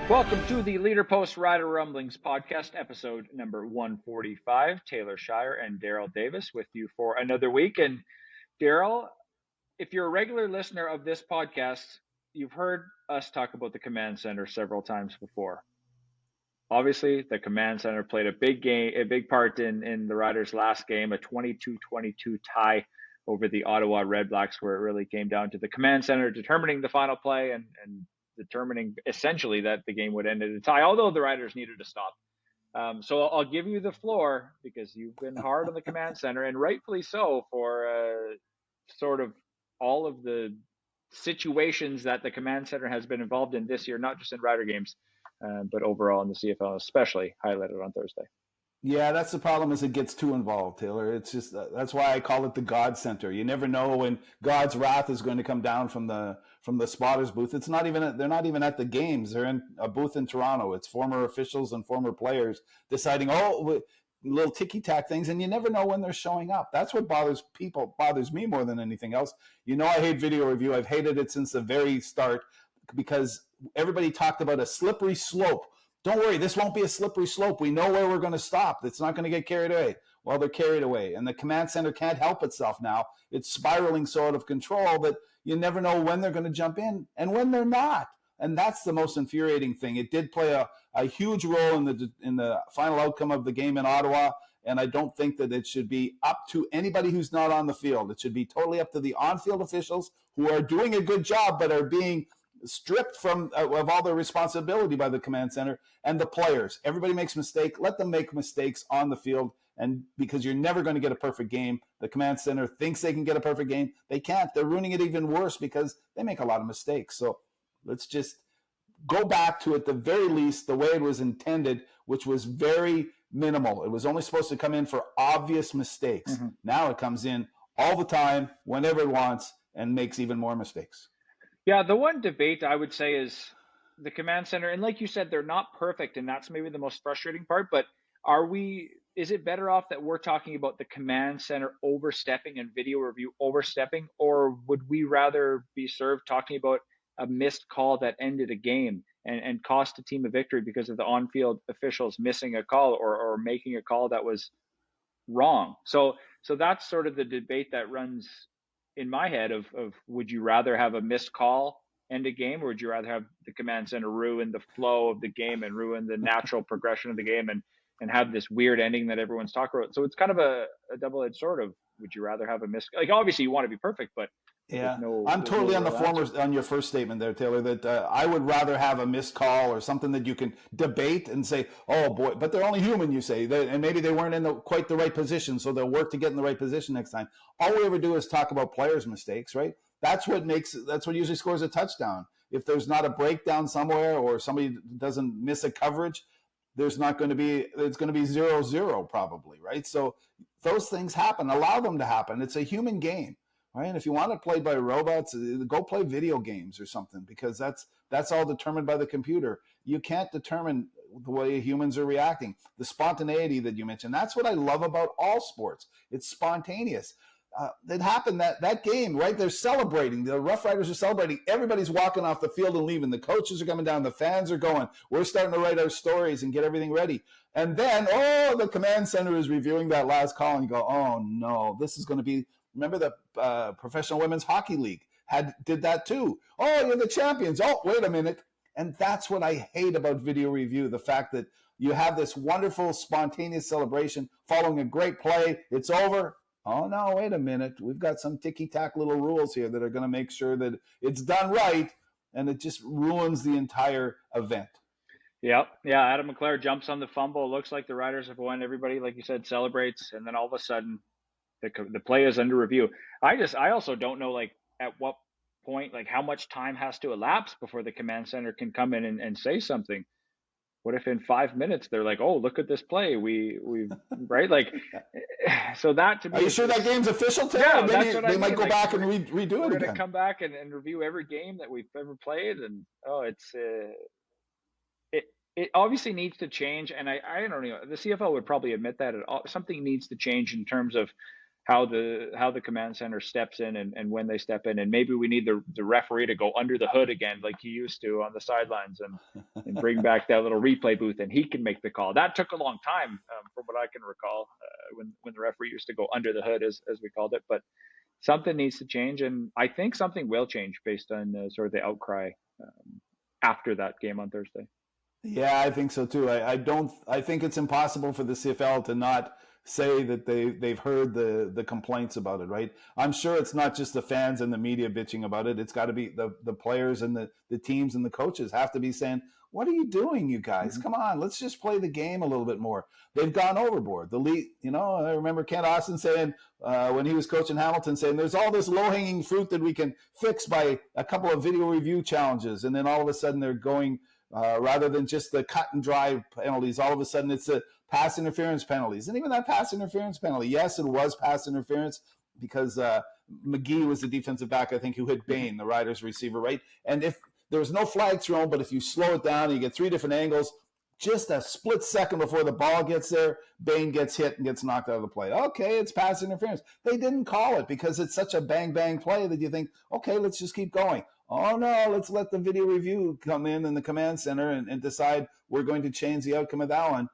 Welcome to the Leader Post Rider Rumblings podcast, episode number 145. Taylor Shire and Darrell Davis with you for another week. And Darrell, if you're a regular listener of this podcast, you've heard us talk about the Command Centre several times before. Obviously, the Command Centre played a big part in the Riders' last game, a 22-22 tie over the Ottawa Red Blacks, where it really came down to the Command Centre determining the final play and determining essentially that the game would end in a tie, although the Riders needed to stop. So I'll give you the floor because you've been hard on the Command Centre, and rightfully so, for sort of all of the situations that the Command Centre has been involved in this year, not just in Rider games, but overall in the CFL, especially highlighted on Thursday. Yeah, that's the problem, is it gets too involved, Taylor. It's just that's why I call it the God Center. You never know when God's wrath is going to come down from the spotters booth. They're not even at the games. They're in a booth in Toronto. It's former officials and former players deciding little ticky-tack things, and you never know when they're showing up. That's what bothers me more than anything else. You know, I hate video review. I've hated it since the very start because everybody talked about a slippery slope. Don't worry, this won't be a slippery slope. We know where we're going to stop. It's not going to get carried away. Well, they're carried away, and the Command Centre can't help itself now. It's spiraling so out of control that you never know when they're going to jump in and when they're not. And that's the most infuriating thing. It did play a huge role in the final outcome of the game in Ottawa, and I don't think that it should be up to anybody who's not on the field. It should be totally up to the on-field officials who are doing a good job but are being stripped of all their responsibility by the Command Centre, and the players. Everybody makes mistakes. Let them make mistakes on the field, and because you're never going to get a perfect game. The Command Centre thinks they can get a perfect game. They can't. They're ruining it even worse because they make a lot of mistakes. So let's just go back to, at the very least, the way it was intended, which was very minimal. It was only supposed to come in for obvious mistakes. Mm-hmm. Now it comes in all the time, whenever it wants, and makes even more mistakes. Yeah, the one debate I would say is the Command Centre, and like you said, they're not perfect, and that's maybe the most frustrating part, but is it better off that we're talking about the Command Centre overstepping and video review overstepping, or would we rather be served talking about a missed call that ended a game and cost a team a victory because of the on-field officials missing a call or making a call that was wrong? So that's sort of the debate that runs in my head of would you rather have a missed call end a game, or would you rather have the Command Centre ruin the flow of the game and ruin the natural progression of the game and have this weird ending that everyone's talking about? So it's kind of a double-edged sword of, would you rather have a missed, like, obviously you want to be perfect, but yeah, I'm totally on your first statement there, Taylor, that I would rather have a missed call or something that you can debate and say, oh boy, but they're only human, you say, and maybe they weren't in quite the right position, so they'll work to get in the right position next time. All we ever do is talk about players' mistakes, right? That's what usually scores a touchdown. If there's not a breakdown somewhere or somebody doesn't miss a coverage, it's going to be 0-0 probably, right? So those things happen. Allow them to happen. It's a human game. Right? And if you want to play by robots, go play video games or something, because that's all determined by the computer. You can't determine the way humans are reacting. The spontaneity that you mentioned, that's what I love about all sports. It's spontaneous. It happened that game, right? They're celebrating. The Roughriders are celebrating. Everybody's walking off the field and leaving. The coaches are coming down. The fans are going. We're starting to write our stories and get everything ready. And then, the Command Centre is reviewing that last call, and you go, oh no, this is going to be. Remember the Professional Women's Hockey League did that too. Oh, you're the champions. Oh, wait a minute. And that's what I hate about video review, the fact that you have this wonderful spontaneous celebration following a great play. It's over. Oh, no, wait a minute. We've got some ticky-tack little rules here that are going to make sure that it's done right, and it just ruins the entire event. Yeah. Adam McClare jumps on the fumble. Looks like the Riders have won. Everybody, like you said, celebrates, and then all of a sudden, the play is under review. I also don't know, like, at what point, like, how much time has to elapse before the Command Centre can come in and say something. What if in 5 minutes they're like, oh, look at this play, we right, like, so that to me. Are you sure that game's official, Tim? Yeah, maybe they might go back and redo it again. We're going to come back and review every game that we've ever played, and it obviously needs to change, and I don't know, the CFL would probably admit that something needs to change in terms of how the command center steps in and when they step in, and maybe we need the referee to go under the hood again like he used to on the sidelines and bring back that little replay booth and he can make the call. That took a long time from what I can recall when the referee used to go under the hood as we called it, but something needs to change, and I think something will change based on sort of the outcry after that game on Thursday. Yeah, I think so too. I think it's impossible for the CFL to not say that they've heard the complaints about it, right? I'm sure it's not just the fans and the media bitching about it. It's got to be the players and the teams and the coaches have to be saying, what are you doing, you guys? Mm-hmm. Come on, let's just play the game a little bit more. They've gone overboard. The league, I remember Kent Austin saying when he was coaching Hamilton, saying there's all this low-hanging fruit that we can fix by a couple of video review challenges, and then all of a sudden they're going rather than just the cut and dry penalties, all of a sudden it's the pass interference penalties. And even that pass interference penalty, yes, it was pass interference because McGee was the defensive back, I think, who hit Bain, the Riders receiver, right? And if there was no flag thrown, but if you slow it down, you get three different angles, just a split second before the ball gets there, Bain gets hit and gets knocked out of the play. Okay, it's pass interference. They didn't call it because it's such a bang-bang play that you think, okay, let's just keep going. Oh, no, let's let the video review come in the command center and decide we're going to change the outcome of that one.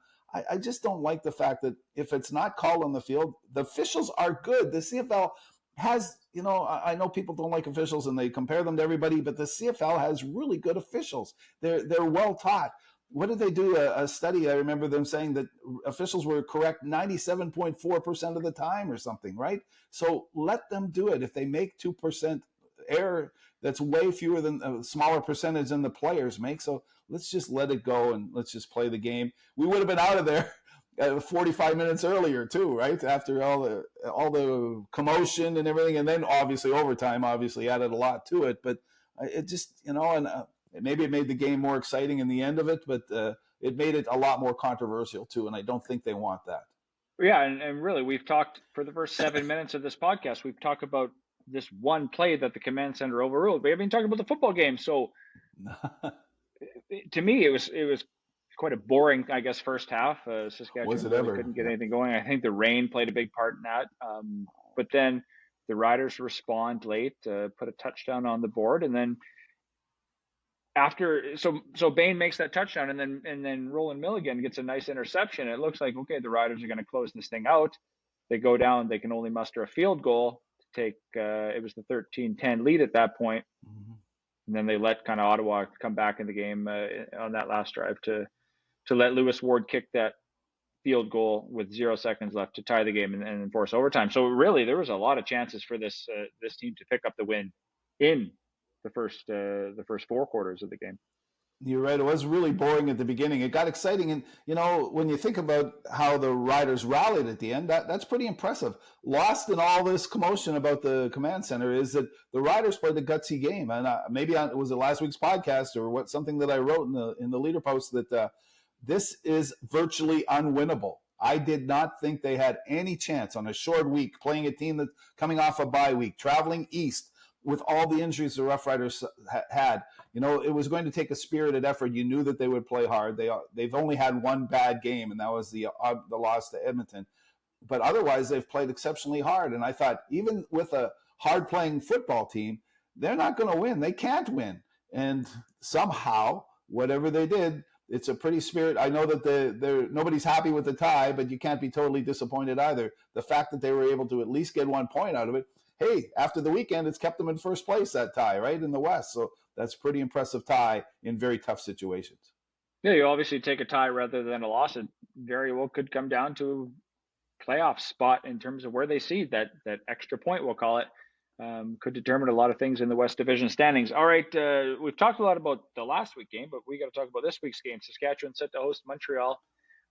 I just don't like the fact that if it's not called on the field, the officials are good. The CFL has, I know people don't like officials and they compare them to everybody, but the CFL has really good officials. They're well taught. What did they do? A study, I remember them saying that officials were correct 97.4% of the time or something, right? So let them do it. If they make 2% error, that's way fewer than a smaller percentage than the players make. So let's just let it go and let's just play the game. We would have been out of there 45 minutes earlier too, right? After all the commotion and everything, and then obviously overtime obviously added a lot to it. But it just and maybe it made the game more exciting in the end of it, but it made it a lot more controversial too. And I don't think they want that. Yeah, and really, we've talked for the first 7 minutes of this podcast. We've talked about this one play that the command center overruled. We haven't even talked about the football game. So to me, it was quite a boring, I guess, first half. Saskatchewan really couldn't get anything going. I think the rain played a big part in that. But then the Riders respond late, put a touchdown on the board, and then after, so Bain makes that touchdown, and then Roland Milligan gets a nice interception. It looks like, okay, the Riders are going to close this thing out. They go down. They can only muster a field goal to take. It was the 13-10 lead at that point. Mm-hmm. And then they let kind of Ottawa come back in the game on that last drive to let Lewis Ward kick that field goal with 0 seconds left to tie the game and enforce overtime. So really, there was a lot of chances for this team to pick up the win in the first four quarters of the game. You're right. It was really boring at the beginning. It got exciting. And, when you think about how the Riders rallied at the end, that's pretty impressive. Lost in all this commotion about the command center is that the Riders played a gutsy game. And maybe it was last week's podcast or something that I wrote in the leader post that this is virtually unwinnable. I did not think they had any chance on a short week playing a team that's coming off a bye week, traveling east with all the injuries the Roughriders had. It was going to take a spirited effort. You knew that they would play hard. They've only had one bad game, and that was the loss to Edmonton. But otherwise, they've played exceptionally hard. And I thought, even with a hard-playing football team, they're not going to win. They can't win. And somehow, whatever they did, it's a pretty spirit. I know that nobody's happy with the tie, but you can't be totally disappointed either. The fact that they were able to at least get 1 point out of it, hey, after the weekend, it's kept them in first place, that tie, right, in the West. So that's a pretty impressive tie in very tough situations. Yeah, you obviously take a tie rather than a loss. It very well could come down to a playoff spot in terms of where they seed. That extra point, we'll call it, could determine a lot of things in the West Division standings. All right, we've talked a lot about the last week game, but we got to talk about this week's game. Saskatchewan set to host Montreal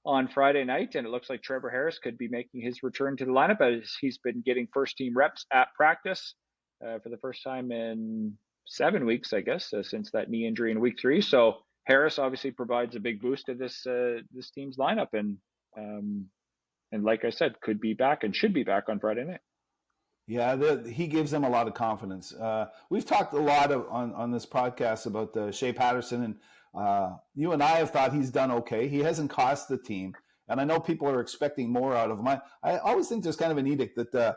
on Friday night, and it looks like Trevor Harris could be making his return to the lineup as he's been getting first-team reps at practice for the first time in 7 weeks, I guess, since that knee injury in week 3. So Harris obviously provides a big boost to this team's lineup, and like I said, could be back and should be back on Friday night. Yeah, he gives them a lot of confidence. We've talked a lot on this podcast about Shea Patterson, and you and I have thought he's done okay. He hasn't cost the team, and I know people are expecting more out of him. I always think there's kind of an edict that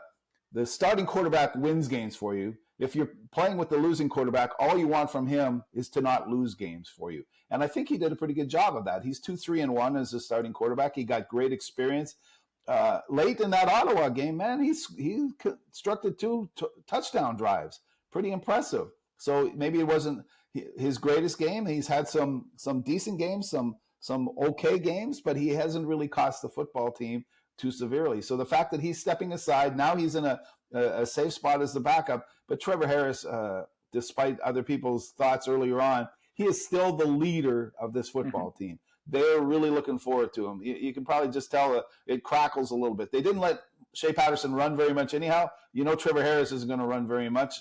the starting quarterback wins games for you. If you're playing with the losing quarterback, all you want from him is to not lose games for you. And I think he did a pretty good job of that. He's 2-3-1 as a starting quarterback. He got great experience. Late in that Ottawa game, man, he constructed two touchdown drives. Pretty impressive. So maybe it wasn't his greatest game. He's had some decent games, some okay games, but he hasn't really cost the football team too severely. So the fact that he's stepping aside, now he's in a safe spot as the backup. But Trevor Harris, despite other people's thoughts earlier on, he is still the leader of this football team. They're really looking forward to him. You can probably just tell it crackles a little bit. They didn't let Shea Patterson run very much anyhow. Trevor Harris isn't going to run very much,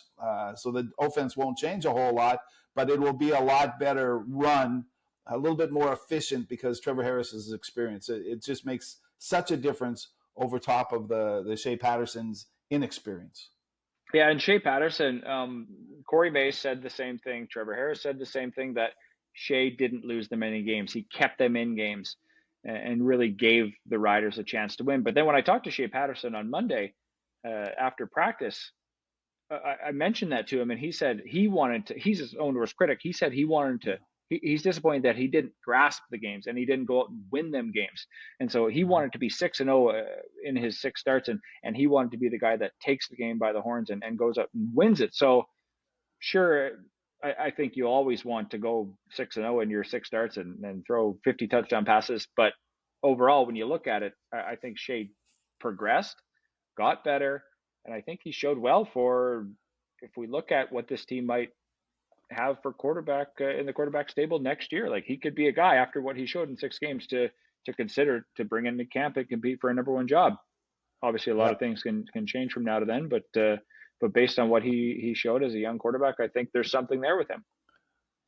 so the offense won't change a whole lot, but it will be a lot better run, a little bit more efficient because Trevor Harris's experience. It just makes such a difference over top of the Shea Patterson's inexperience. Yeah, and Shea Patterson, Corey Mace said the same thing. Trevor Harris said the same thing, that Shea didn't lose them any games. He kept them in games and really gave the Riders a chance to win. But then when I talked to Shea Patterson on Monday after practice, I mentioned that to him, and he said he wanted to. He's his own worst critic. He said he wanted to. He's disappointed that he didn't grasp the games and he didn't go out and win them games. And so he wanted to be 6-0 in his 6 starts, and he wanted to be the guy that takes the game by the horns and goes out and wins it. So sure, I think you always want to go 6-0 in your 6 starts and throw 50 touchdown passes. But overall, when you look at it, I think Shea progressed, got better, and I think he showed well for, if we look at what this team might have for quarterback in the quarterback stable next year. Like, he could be a guy after what he showed in 6 games to consider to bring into camp and compete for a number 1 job. Obviously, a lot of things can change from now to then, but based on what he showed as a young quarterback, I think there's something there with him.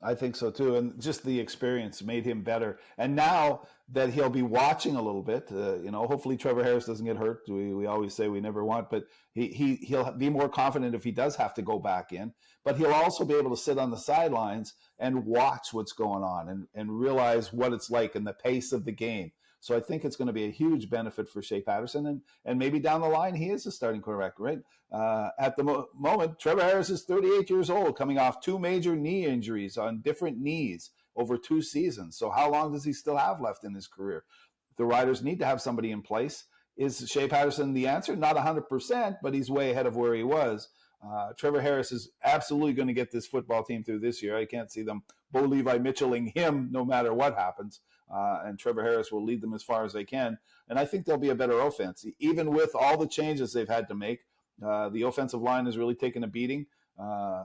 I think so too, and just the experience made him better. And now that he'll be watching a little bit, hopefully Trevor Harris doesn't get hurt. We always say we never want, but he'll be more confident if he does have to go back in. But he'll also be able to sit on the sidelines and watch what's going on and realize what it's like and the pace of the game. So I think it's going to be a huge benefit for Shea Patterson, and maybe down the line he is a starting quarterback, right? At the moment, Trevor Harris is 38 years old, coming off 2 major knee injuries on different knees over 2 seasons. So how long does he still have left in his career? The Riders need to have somebody in place. Is Shea Patterson the answer? Not 100%, but he's way ahead of where he was. Trevor Harris is absolutely going to get this football team through this year. I can't see them Bo Levi Mitchelling him no matter what happens. And Trevor Harris will lead them as far as they can. And I think they'll be a better offense. Even with all the changes they've had to make, the offensive line has really taken a beating.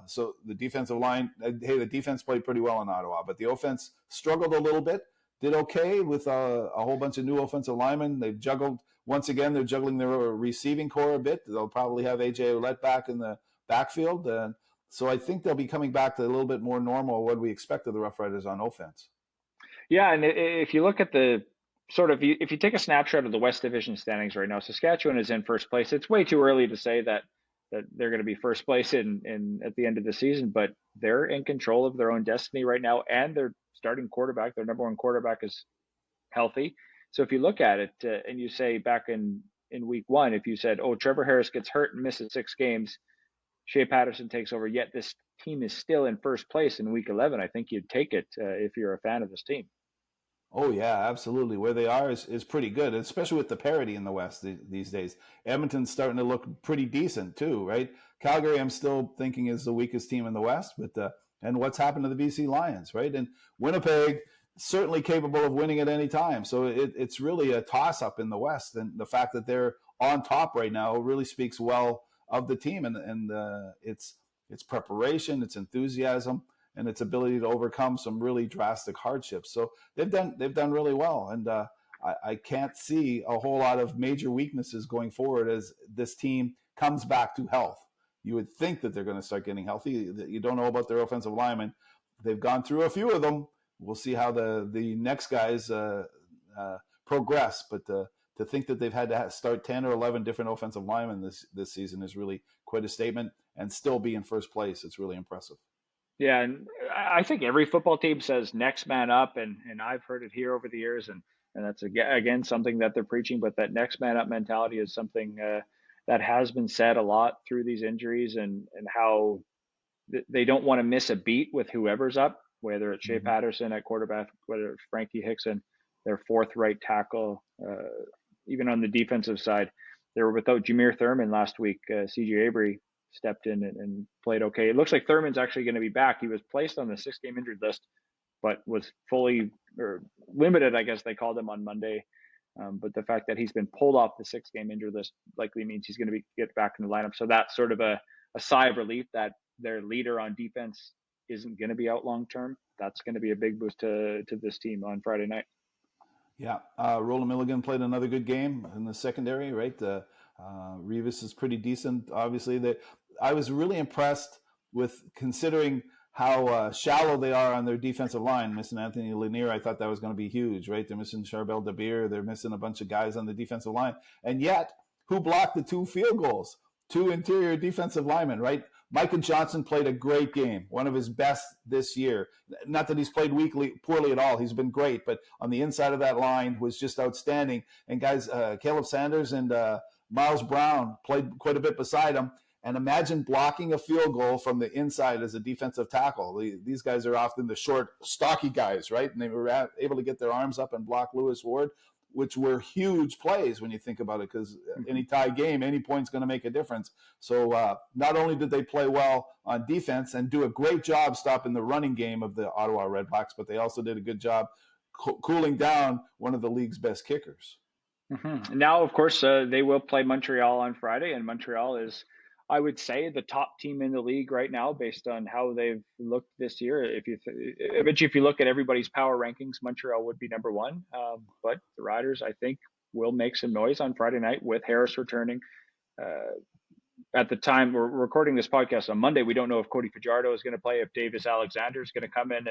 So the defensive line, the defense played pretty well in Ottawa, but the offense struggled a little bit, did okay with a whole bunch of new offensive linemen. They've juggled, once again, they're juggling their receiving core a bit. They'll probably have A.J. Ouellette back in the backfield. So I think they'll be coming back to a little bit more normal what we expect of the Roughriders on offense. Yeah, and if you look at the sort of, if you take a snapshot of the West Division standings right now, Saskatchewan is in first place. It's way too early to say that they're going to be first place in at the end of the season, but they're in control of their own destiny right now, and their starting quarterback, their number 1 quarterback, is healthy. So if you look at it and you say back in week 1, if you said, oh, Trevor Harris gets hurt and misses 6 games, Shea Patterson takes over, yet this team is still in first place in week 11, I think you'd take it if you're a fan of this team. Oh, yeah, absolutely. Where they are is pretty good, especially with the parity in the West these days. Edmonton's starting to look pretty decent too, right? Calgary, I'm still thinking, is the weakest team in the West, but and what's happened to the BC Lions, right? And Winnipeg, certainly capable of winning at any time. So it's really a toss-up in the West, and the fact that they're on top right now really speaks well of the team and its preparation, its enthusiasm, and its ability to overcome some really drastic hardships. So they've done really well, and I can't see a whole lot of major weaknesses going forward as this team comes back to health. You would think that they're going to start getting healthy. You don't know about their offensive linemen. They've gone through a few of them. We'll see how the next guys progress, but to think that they've had to start 10 or 11 different offensive linemen this season is really quite a statement, and still be in first place. It's really impressive. Yeah, and I think every football team says next man up, and I've heard it here over the years, and that's again something that they're preaching. But that next man up mentality is something that has been said a lot through these injuries, and how they don't want to miss a beat with whoever's up, whether it's Shea Mm-hmm. Patterson at quarterback, whether it's Frankie Hickson, their fourth right tackle, even on the defensive side. They were without Jameer Thurman last week. CJ Avery stepped in and played okay. It looks like Thurman's actually going to be back. He was placed on the 6-game injured list, but was fully or limited, I guess they called him on Monday. But the fact that he's been pulled off the 6-game injured list likely means he's going to get back in the lineup. So that's sort of a sigh of relief that their leader on defense isn't going to be out long term. That's going to be a big boost to this team on Friday night. Yeah, Roland Milligan played another good game in the secondary, right? Revis is pretty decent. Obviously, I was really impressed with considering how shallow they are on their defensive line. Missing Anthony Lanier, I thought that was going to be huge, right? They're missing Charbel Dabir. They're missing a bunch of guys on the defensive line. And yet, who blocked the 2 field goals? 2 interior defensive linemen, right? Micah Johnson played a great game, one of his best this year. Not that he's played poorly at all. He's been great, but on the inside of that line was just outstanding. And guys, Caleb Sanders and Miles Brown played quite a bit beside him. And imagine blocking a field goal from the inside as a defensive tackle. These guys are often the short, stocky guys, right? And they were able to get their arms up and block Lewis Ward, which were huge plays when you think about it, because any tie game, any point's going to make a difference. So not only did they play well on defense and do a great job stopping the running game of the Ottawa Redblacks, but they also did a good job cooling down one of the league's best kickers. Mm-hmm. Now, of course, they will play Montreal on Friday, and Montreal is, I would say, the top team in the league right now based on how they've looked this year. If you look at everybody's power rankings, Montreal would be number one. But the Riders, I think, will make some noise on Friday night with Harris returning. At the time we're recording this podcast on Monday, we don't know if Cody Fajardo is going to play, if Davis Alexander is going to come in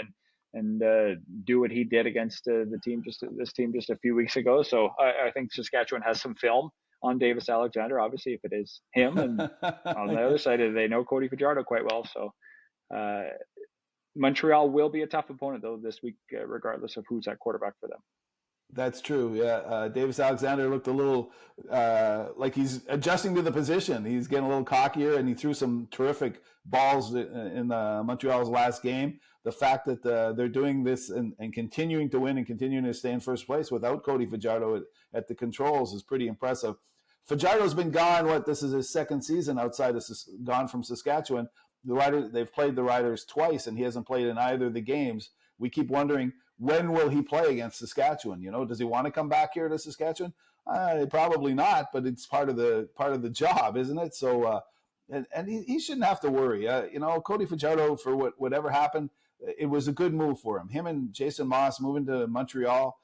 and do what he did against this team just a few weeks ago. So I think Saskatchewan has some film on Davis Alexander, obviously, if it is him. And on the other side, they know Cody Fajardo quite well. So Montreal will be a tough opponent, though, this week, regardless of who's at quarterback for them. That's true. Yeah. Davis Alexander looked a little like he's adjusting to the position. He's getting a little cockier, and he threw some terrific balls in Montreal's last game. The fact that they're doing this and continuing to win and continuing to stay in first place without Cody Fajardo at the controls is pretty impressive. Fajardo's been gone. This is his second season gone from Saskatchewan. They've played the Riders twice, and he hasn't played in either of the games. We keep wondering, when will he play against Saskatchewan? Does he want to come back here to Saskatchewan? Probably not, but it's part of the job, isn't it? So, and he shouldn't have to worry. Cody Fajardo, for whatever happened, it was a good move for him. Him and Jason Moss moving to Montreal.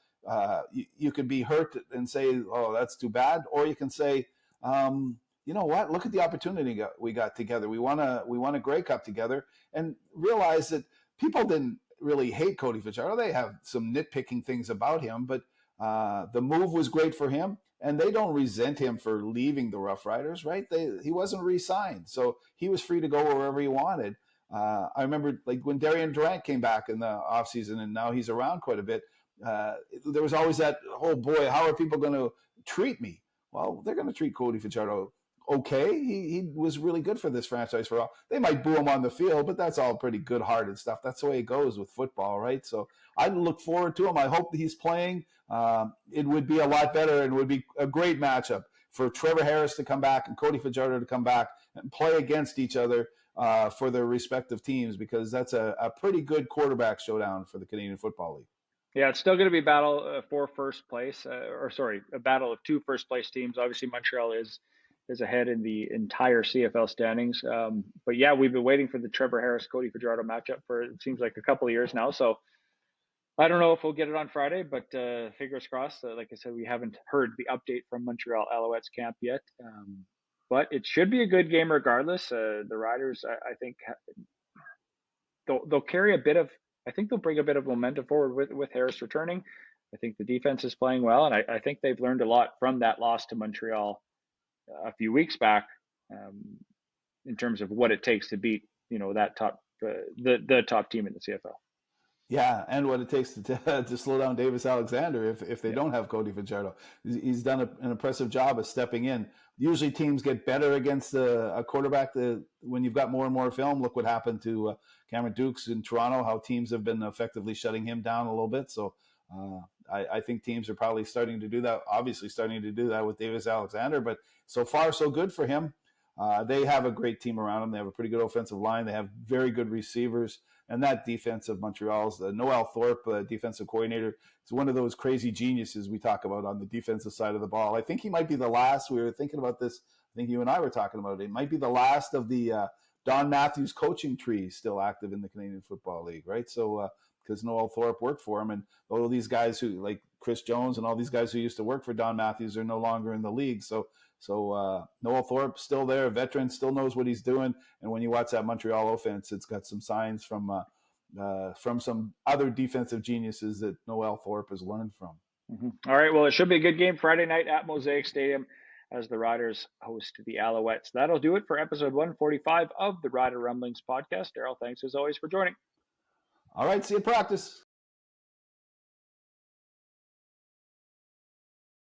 You could be hurt and say, "Oh, that's too bad," or you can say, "You know what? Look at the opportunity we got together. We won a Grey Cup together," and realize that people didn't really hate Cody Fajardo. They have some nitpicking things about him, but the move was great for him, and they don't resent him for leaving the Roughriders, right? He wasn't re-signed, so he was free to go wherever he wanted. I remember when Darian Durant came back in the offseason, and now he's around quite a bit. There was always that, oh boy, how are people going to treat me? Well, they're going to treat Cody Fajardo okay. He was really good for this franchise for all. They might boo him on the field, but that's all pretty good-hearted stuff. That's the way it goes with football, right? So I look forward to him. I hope that he's playing. It would be a lot better, and would be a great matchup for Trevor Harris to come back and Cody Fajardo to come back and play against each other for their respective teams, because that's a pretty good quarterback showdown for the Canadian Football League. Yeah, it's still going to be a battle for first place, a battle of 2 first-place teams. Obviously, Montreal is ahead in the entire CFL standings. But yeah, we've been waiting for the Trevor Harris-Cody Fajardo matchup for, it seems like, a couple of years now. So I don't know if we'll get it on Friday, but fingers crossed. Like I said, we haven't heard the update from Montreal Alouettes camp yet. But it should be a good game regardless. The Riders, I think, they'll carry a bit of, I think they'll bring a bit of momentum forward with Harris returning. I think the defense is playing well, and I think they've learned a lot from that loss to Montreal a few weeks back, in terms of what it takes to beat, that top, the top team in the CFL. Yeah, and what it takes to slow down Davis Alexander if they don't have Cody Fajardo. He's done an impressive job of stepping in. usually teams get better against a quarterback when you've got more and more film. Look what happened to Cameron Dukes in Toronto, how teams have been effectively shutting him down a little bit. So I think teams are probably starting to do that, obviously starting to do that with Davis Alexander, but so far so good for him. They have a great team around them. They have a pretty good offensive line. They have very good receivers. And that defense of Montreal's, Noel Thorpe, defensive coordinator, is one of those crazy geniuses we talk about on the defensive side of the ball. I think he might be the last. We were thinking about this. I think you and I were talking about it. It might be the last of the Don Matthews coaching tree still active in the Canadian Football League, right? So, because Noel Thorpe worked for him, and all of these guys who, like Chris Jones and all these guys who used to work for Don Matthews, are no longer in the league. So Noel Thorpe still there, a veteran, still knows what he's doing. And when you watch that Montreal offense, it's got some signs from some other defensive geniuses that Noel Thorpe has learned from. All right, well, it should be a good game Friday night at Mosaic Stadium as the Riders host the Alouettes. That'll do it for episode 145 of the Rider Rumblings podcast. Darrell, thanks as always for joining. All right, see you at practice.